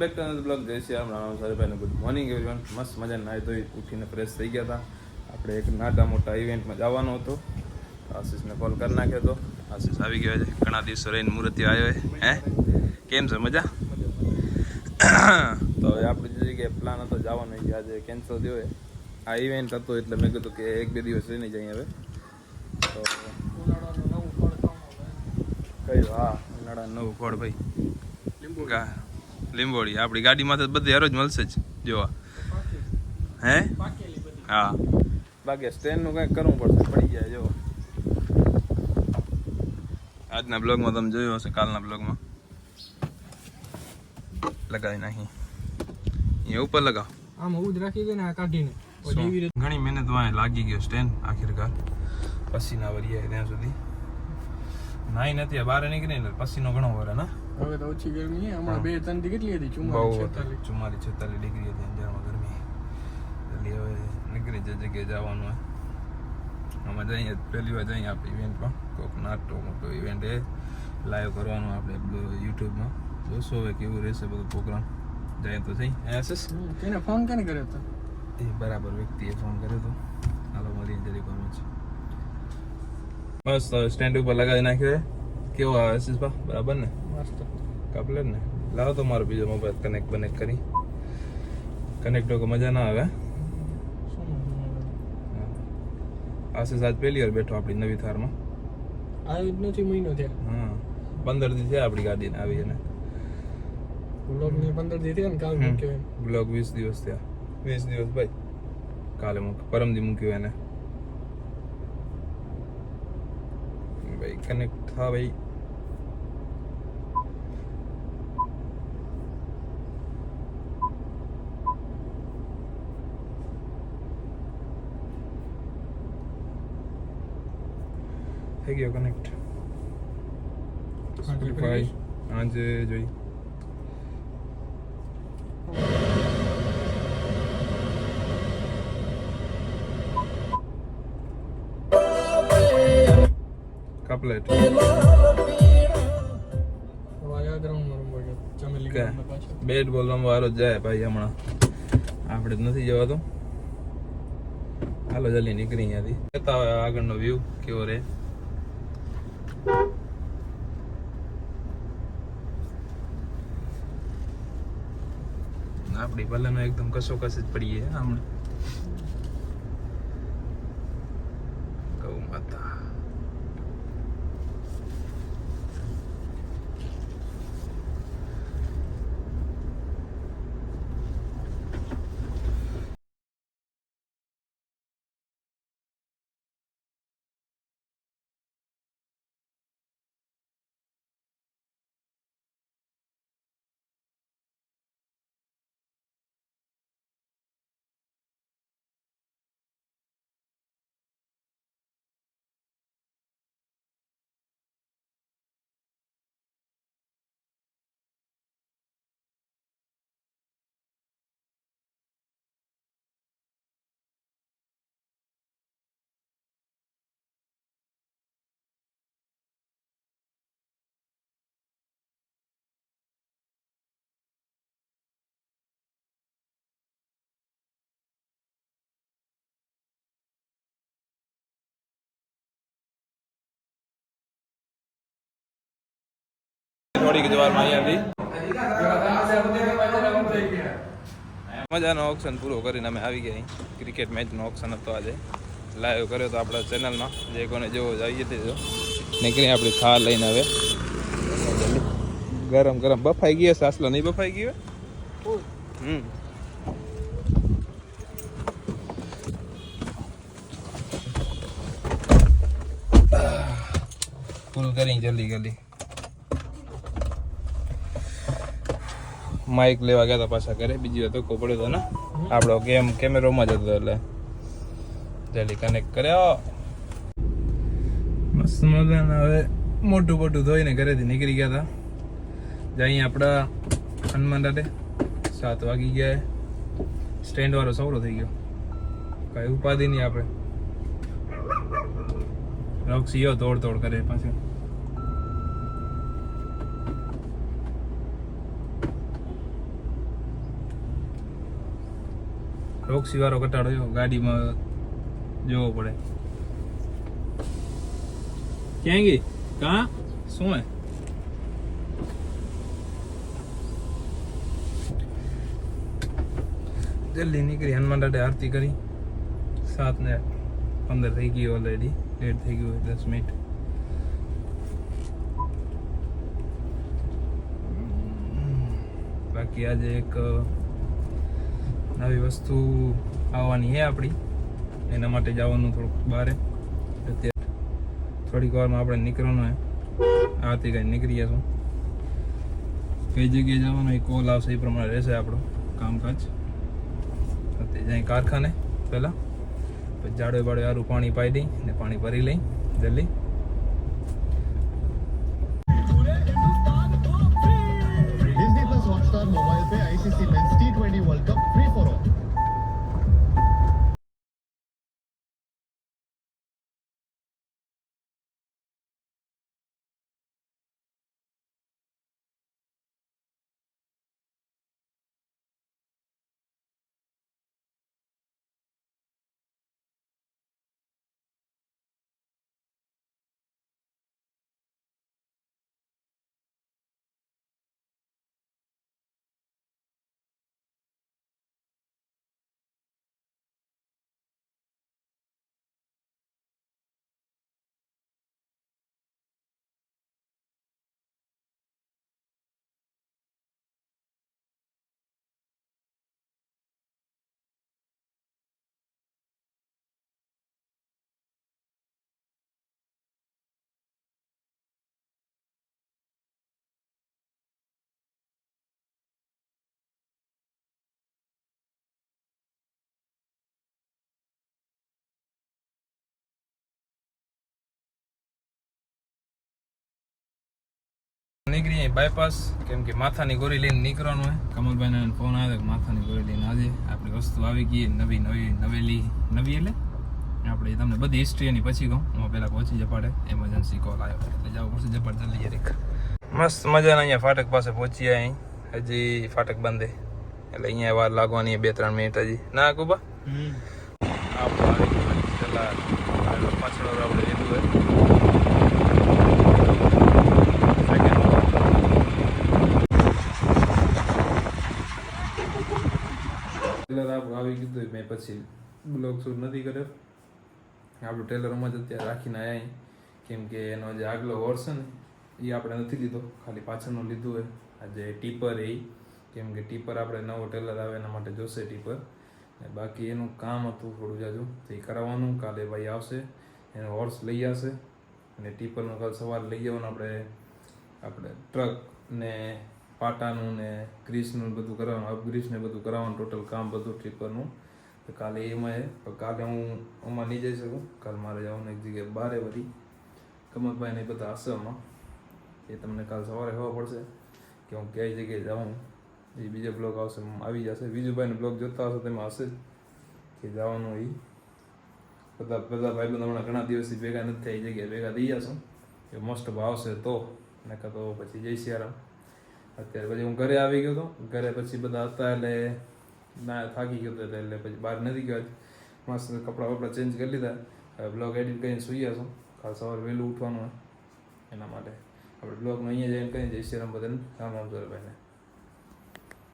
Back to another blog. જય શ્રી રામ. રામ સાહેબ, good morning everyone. મસ્ત મજા નાહી ધોઈ ઉઠીને ફ્રેશ થઈ ગયા હતા. આપણે એક નાના મોટા ઇવેન્ટમાં જવાનો હતો. આશીષને કોલ કરી નાખ્યો હતો. આશીષ આવી ગયો છે. ઘણા દિવસો રહીને મૂર્તિ આવ્યો હે. કેમ છે? મજા? તો હવે આપણે જે જગ્યાએ પ્લાન હતો જવાનો આજે કેન્સલ થયો હોય. આ ઇવેન્ટ હતો એટલે મેં કીધું કે 1-2 દિવસ રહીને જઈએ હવે. તો કયું? હા, ઉનાળાનું નવું ફળ ભાઈ, લીંબોડી. આપણી ગાડીમાં તો બધી હરોજ મળશે જ જોવા. હે? હા, બાકી સ્ટેન્ડનું કંઈક કરવું પડશે, પડી જાય જો. આજના બ્લોગમાં તમે જોયું હશે, કાલના બ્લોગમાં લગાવી નાખી. અહીંયા ઉપર લગાવ, આમ હું જ રાખી દે ને, આ કાઢીને ઘણી મહેનત વાય લાગી ગયો સ્ટેન્ડ આખિરકાર. પસીના વરી ત્યાં સુધી નાઈ નથી, બહાર નીકળી ને પસીનો ઘણો વરે ને. હવે તો ઓછી ગરમી હમણાં 2-3 દી કેટલી હતી? 44-46 ડિગ્રી હતી અંજારમાં ગરમી. એટલે હવે નીકળી જે જગ્યાએ જવાનું હોય આમાં જઈએ. પહેલી વાર જઈએ આપણે ઇવેન્ટમાં. કોઈક નાટો મોટો ઇવેન્ટ એ લાઈવ કરવાનું આપણે યુટ્યુબમાં. જોશો હવે કેવું રહેશે બધો પ્રોગ્રામ. જાય તો સહી. એને ફોન કેને કર્યો હતો? એ બરાબર વ્યક્તિએ ફોન કર્યો હતો. હાલો મળીએ જરી કોનું છે. બસ સ્ટેન્ડ ઉપર લગાવી નાખ્યો. કેવો આવે આશીષભા? બરાબર ને? મસ્ત કમ્પ્લેટ ને? લાવો તો મારો બીજો મોબાઈલ કનેક્ટ કરી. કનેક્ટ તો મજા ના આવે. આશીષ આજ પહેલી વાર બેઠો આપણી નવી થારમાં. આવી જ નથી, મહિનો થયા. હા, 15 દી થયા આપણી ગાડીને આવી. એને બ્લોગ ને 15 દી થયા ને, કાલ મૂક્યો. બ્લોગ 20 દિવસ થયા. 20 દિવસ ભાઈ. કાલે પરમદી મૂક્યું એને ભાઈ. કનેક્ટ થા ભાઈ. થઈ ગયો કનેક્ટ. ભાઈ આજે જોઈ. કપલેટ બેટ બોલ રમવા વારો જાય ભાઈ. હમણાં આપણે જ નથી જવાતો. હાલો જલ્દી નીકળી અહીંયાથી. બતાવો આગળનો વ્યૂ કેવો રહે. આપણી ભલેનો એકદમ કસોકસ જ પડીએ હમણાં. ગૌ માતા. થોડીક જ વારમાં અહીંયાથી મજાનો ઓપ્શન પૂરો કરીને અમે આવી ગયા. ક્રિકેટ મેચનો ઓપ્શન હતો આજે. લાઈવ કર્યો તો આપણા ચેનલમાં. જે કોને જેવો જઈએ તે નીકળી આપણી થાર લઈને હવે. ગરમ ગરમ બફાઈ ગઈ. સાસલો નહીં બફાઈ ગઈ? ફૂલ કરી જલ્દી. માઇક લેવા ગયા હતા પાછા ઘરે. બીજી વાર ધક્કો પડ્યો હતો ને આપણો કેમેરોમાં જ હતો એટલે જલ્દી કનેક્ટ કર્યો. મસ્ત મજાના હવે મોટું ધોઈને ઘરેથી નીકળી ગયા હતા. જઈએ આપણા હનુમાન દાદે. 7 વાગી ગયા. સ્ટેન્ડ વાળો સવરો થઈ ગયો. કઈ ઉપાધિ નહીં. આપણે રોક્સીઓ તોડ કરે પાછું. રોક્સી વાળો કટાડો જો ગાડીમાં જોવો પડે. ક્યાં ગઈ કાં શું હે જલ્દી નીકળી હનુમાન દાદા આરતી કરી 7:15 થઈ ગઈ ઓલરેડી લેટ થઈ ગયું 10 મિનિટ. બાકી આજે એક નવી વસ્તુ આવવાની છે આપણી એના માટે જવાનું થોડુંક બહાર. અત્યારે થોડીક વારમાં આપણે નીકળવાનું હોય આરતી કઈ નીકળી જશું. કઈ જગ્યાએ જવાનું એ કોલ આવશે એ પ્રમાણે રહેશે આપણું કામકાજ. અત્યારે જાય કારખાને પહેલાં પછી જાડો બાડો સારું પાણી પાઈ દઈ ને પાણી ભરી લઈ જલ્દી. Disney Plus Hotstar Mobile पे ICC Men's T20 World Cup free for all. નીકળી બાયપાસ કેમ કે માથાની ગોળી લઈને નીકળવાનું હોય. કમલભાઈને ફોન આવ્યો કે માથાની ગોળી લઈને આજે આપણી વસ્તુ આવી ગઈ નવી નવી એટલે આપણે તમને બધી હિસ્ટ્રી એની પછી કહું. હું પહેલાં પહોંચી જપાડે એમરજન્સી કોલ આવ્યો એટલે જવું પડશે જપાડ જલ્દી જરીક. મસ્ત મજાના અહીંયા ફાટક પાસે પહોંચી અહીં હજી ફાટક બંધે એટલે અહીંયા વાર લાગવાની 2-3 મિનિટ હજી ના કુબા. આપણે આવી ગયું પેલા પાછળ આપણે લીધું હોય આવી કીધું મેં પછી બ્લોગ શૂટ નથી કર્યો. આપણું ટેલરમાં જ અત્યારે રાખીને આવ્યા કેમ કે એનો જે આગલો હોર્સ છે ને એ આપણે નથી લીધો ખાલી પાછળનું લીધું હોય. આજે ટીપર એ કેમ કે ટીપર આપણે નવો ટેલર આવે એના માટે જોશે ટીપર ને બાકી એનું કામ હતું થોડું જાજુ તો એ કરાવવાનું. કાલે ભાઈ આવશે એનો હોર્સ લઈ આવશે અને ટીપરનું કાલ સવારે લઈ જવાનું. આપણે ટ્રક ને પાટાનું ને ગ્રીસનું બધું કરાવવાનું અપગ્રીસ ને બધું કરાવવાનું ટોટલ કામ બધું ટીપરનું. તો કાલે એમાં કાલે હું આમાં નહીં જઈ શકું. કાલે મારે જવાનું એક જગ્યાએ બારે વળી કમલભાઈ ને બધા આશ્રમમાં એ તમને કાલ સવારે ખબર પડશે કે હું કઈ જગ્યાએ જાઉં. એ બીજો બ્લોગ આવશે આવી જશે. બીજુભાઈને બ્લોગ જોતા હશો તેમાં હશે જ કે જવાનું એ બધા ભાઈબંધ હમણાં ઘણા દિવસથી ભેગા નથી થઈ જગ્યાએ ભેગા થઈ જશું એ મોસ્ટ ઓફ આવશે તો નકર તો પછી જય સિયારામ. અત્યારે પછી હું ઘરે આવી ગયો હતો. ઘરે પછી બધા હતા એટલે ના થાકી ગયો હતો એટલે પછી બહાર નથી ગયો. મસ્ત કપડાં વપડા ચેન્જ કરી લીધા. હવે બ્લોગ એડિટ કરીને સુઈ જશું. કાલ સવારે વહેલું ઉઠવાનું હોય એના માટે આપણે બ્લોગનું અહીંયા જઈને કહીએ જય શ્રી રામ બધાને રામ રામ સર ભાઈને.